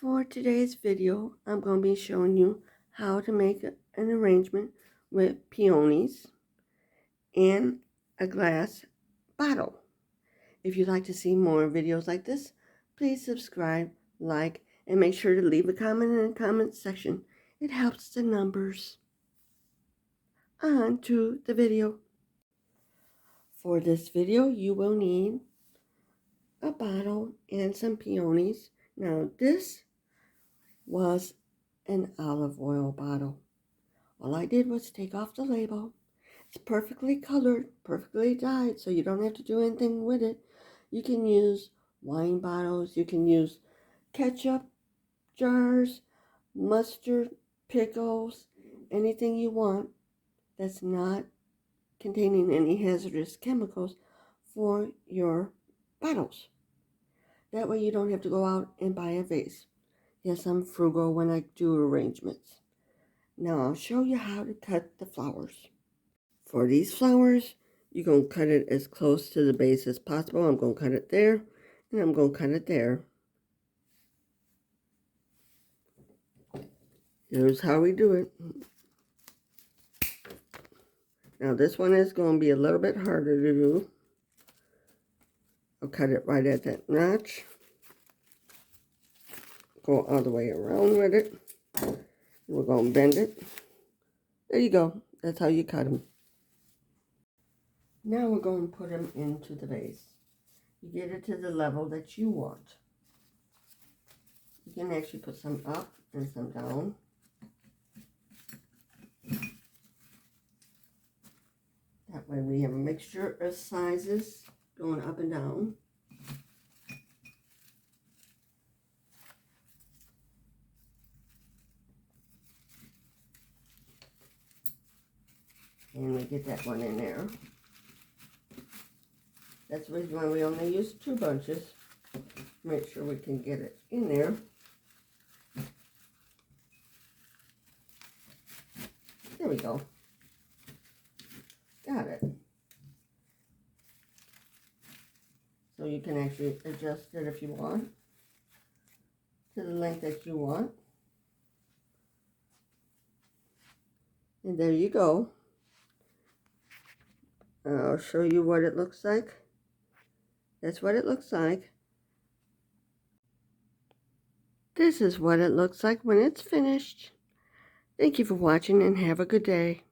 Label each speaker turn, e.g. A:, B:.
A: For today's video, I'm going to be showing you how to make an arrangement with peonies and a glass bottle. If you'd like to see more videos like this, please subscribe, like, and make sure to leave a comment in the comment section. It helps the numbers. On to the video. For this video, you will need a bottle and some peonies. Now, this was an olive oil bottle. All I did was take off the label. It's perfectly colored, perfectly dyed, so you don't have to do anything with it. You can use wine bottles, you can use ketchup jars, mustard, pickles, anything you want that's not containing any hazardous chemicals for your bottles. That way you don't have to go out and buy a vase. Yes, I'm frugal when I do arrangements. Now I'll show you how to cut the flowers. For these flowers, you're going to cut it as close to the base as possible. I'm going to cut it there, and I'm going to cut it there. Here's how we do it. Now this one is going to be a little bit harder to do. I'll cut it right at that notch. Go all the way around with it. We're going to bend it. There you go. That's how you cut them. Now we're going to put them into the vase. You get it to the level that you want. You can actually put some up and some down. That way we have a mixture of sizes going up and down. And we get that one in there. That's the reason why we only use 2 bunches. Make sure we can get it in there. There we go. Got it. So you can actually adjust it if you want to the length that you want. And there you go. I'll show you what it looks like. That's what it looks like. This is what it looks like when it's finished. Thank you for watching and have a good day.